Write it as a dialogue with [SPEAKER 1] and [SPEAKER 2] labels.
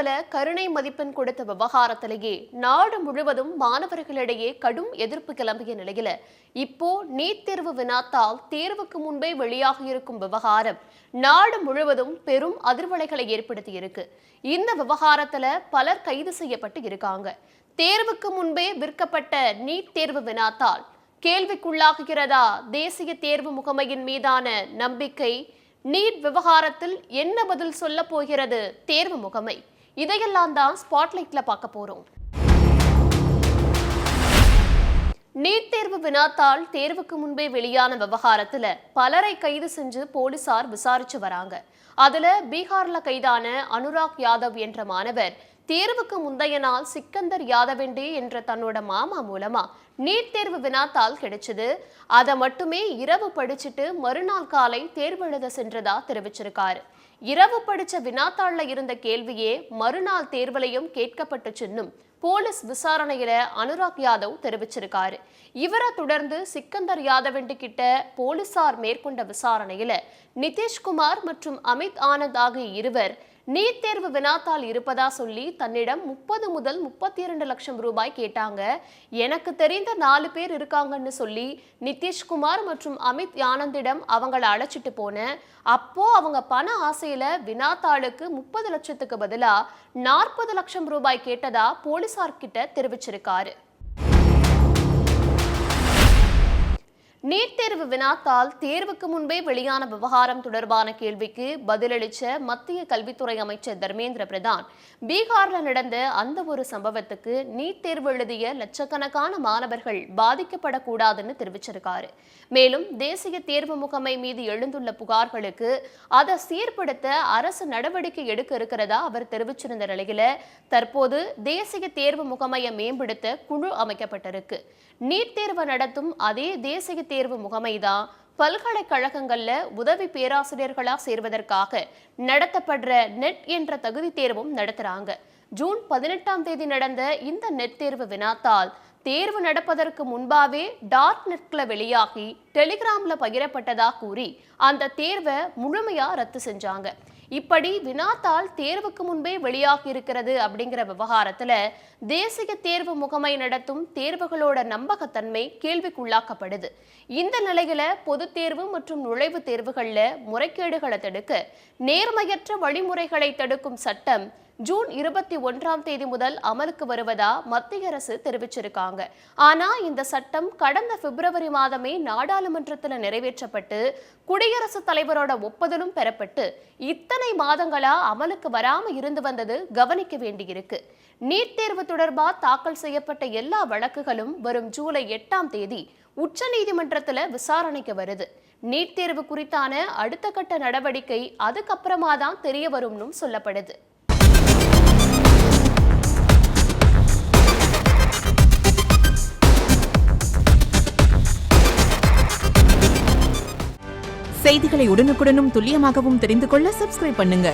[SPEAKER 1] தேர்வுல கருணை மதிப்பெண் கொடுத்த விவகாரத்திலேயே நாடு முழுவதும் மாணவர்களிடையே கடும் எதிர்ப்பு கிளம்பிய நிலையில இப்போ நீட் தேர்வு வினாத்தால் தேர்வுக்கு முன்பே வெளியாக இருக்கும் விவகாரம் நாடு முழுவதும் பெரும் அதிர்வலைகளை ஏற்படுத்தி இருக்கு. இந்த விவகாரத்துல பலர் கைது செய்யப்பட்டு இருக்காங்க. தேர்வுக்கு முன்பே விற்கப்பட்ட நீட் தேர்வு வினாத்தால் கேள்விக்குள்ளாகுகிறதா தேசிய தேர்வு முகமையின் மீதான நம்பிக்கை? நீட் விவகாரத்தில் என்ன பதில் சொல்ல போகிறது தேர்வு முகமை? இதையெல்லாம் தான் ஸ்பாட்லைட்ல பார்க்க போறோம். நீட் தேர்வு வினாத்தால் தேர்வுக்கு முன்பே வெளியான விவகாரத்துல பலரை கைது செஞ்சு போலீசார் விசாரிச்சு வராங்க. அதுல பீகார்ல கைதான அனுராக் யாதவ் என்ற மாணவர் தேர்வுக்கு முந்தைய நாள் சிக்கந்தர் யாதவெண்டே என்ற தன்னோட மாமா மூலமா நீட் தேர்வு வினாத்தால் கிடைச்சது. அதை மட்டுமே இரவு படிச்சுட்டு மறுநாள் காலை தேர்வு எழுத சென்றதா தெரிவிச்சிருக்காரு. இரவு படிச்ச வினாத்தாள்ல இருந்த கேள்வியே மறுநாள் தேர்விலையும் கேட்கப்பட்டுச்சுன்னும் போலீஸ் விசாரணையில அனுராக் யாதவ் தெரிவிச்சிருக்காரு. இவரை தொடர்ந்து சிக்கந்தர் யாதவெண்டு கிட்ட போலீசார் மேற்கொண்ட விசாரணையில நிதிஷ்குமார் மற்றும் அமித் ஆனந்த் ஆகிய இருவர் நீட் தேர்வு வினாத்தால் இருப்பதா சொல்லி தன்னிடம் 30 முதல் 32 லட்சம் ரூபாய் கேட்டாங்க. எனக்கு தெரிந்த 4 பேர் இருக்காங்கன்னு சொல்லி நிதிஷ்குமார் மற்றும் அமித் ஆனந்திடம் அவங்கள அழைச்சிட்டு போனேன். அப்போ அவங்க பண ஆசையில வினாத்தாளுக்கு 30 லட்சத்துக்கு பதிலா 40 லட்சம் ரூபாய் கேட்டதா போலீசார்கிட்ட தெரிவிச்சிருக்காரு. நீட் தேர்வு வினாத்தால் தேர்வுக்கு முன்பே வெளியான விவகாரம் தொடர்பான கேள்விக்கு பதிலளிச்ச மத்திய கல்வித்துறை அமைச்சர் தர்மேந்திர பிரதான் பீகார்ல நடந்த அந்த ஒரு சம்பவத்துக்கு நீட் தேர்வு எழுதிய லட்சக்கணக்கான மாணவர்கள் பாதிக்கப்படக்கூடாதுன்னு தெரிவிச்சிருக்காரு. மேலும் தேசிய தேர்வு முகமை மீது எழுந்துள்ள புகார்களுக்கு அதை சீர்படுத்த அரசு நடவடிக்கை எடுக்க இருக்கிறதா அவர் தெரிவிச்சிருந்த நிலையில தற்போது தேசிய தேர்வு முகமையை மேம்படுத்த குழு அமைக்கப்பட்டிருக்கு. நீட் தேர்வு நடத்தும் அதே தேசிய தேர்வு முகமைதான் பல்கலைக்கழகங்கள்ல உதவி பேராசிரியர்களா சேர்வதற்காக நடத்தப்படுற நெட் என்ற தகுதி தேர்வும் நடத்துறாங்க. ஜூன் 18ஆம் தேதி நடந்த இந்த நெட் தேர்வு வினாத்தால் தேர்வு நடப்பதற்கு முன்பாவே டார்க் நெட்ல வெளியாகி டெலிகிராம்ல பகிரப்பட்டதா கூறி அந்த தேர்வை முழுமையா ரத்து செஞ்சாங்க. இப்படி வினாத்தால் தேர்வுக்கு முன்பே வெளியாகி இருக்கிறது அப்படிங்கிற விவகாரத்துல தேசிய தேர்வு முகமை நடத்தும் தேர்வுகளோட நம்பகத்தன்மை கேள்விக்குள்ளாக்கப்படுது. இந்த நிலையில பொது தேர்வு மற்றும் நுழைவுத் தேர்வுகள்ல முறைகேடுகளை தடுக்க நேர்மையற்ற வழிமுறைகளை தடுக்கும் சட்டம் ஜூன் 21ஆம் தேதி முதல் அமலுக்கு வருவதா மத்திய அரசு தெரிவிச்சிருக்காங்க. ஆனா இந்த சட்டம் கடந்த பிப்ரவரி மாதமே நாடாளுமன்றத்தில் நிறைவேற்றப்பட்டு குடியரசுத் தலைவரோட ஒப்புதலும் பெறப்பட்டு இத்தனை மாதங்களா அமலுக்கு வராம இருந்து வந்தது கவனிக்க வேண்டியிருக்கு. நீட் தேர்வு தொடர்பா தாக்கல் செய்யப்பட்ட எல்லா வழக்குகளும் வரும் ஜூலை 8ஆம் தேதி உச்ச நீதிமன்றத்துல விசாரணைக்கு வருது. நீட் தேர்வு குறித்தான அடுத்த கட்ட நடவடிக்கை அதுக்கப்புறமா தான் தெரிய வரும்னு சொல்லப்படுது.
[SPEAKER 2] செய்திகளை உடனுக்குடனும் துல்லியமாகவும் தெரிந்து கொள்ள சப்ஸ்கிரைப் பண்ணுங்க.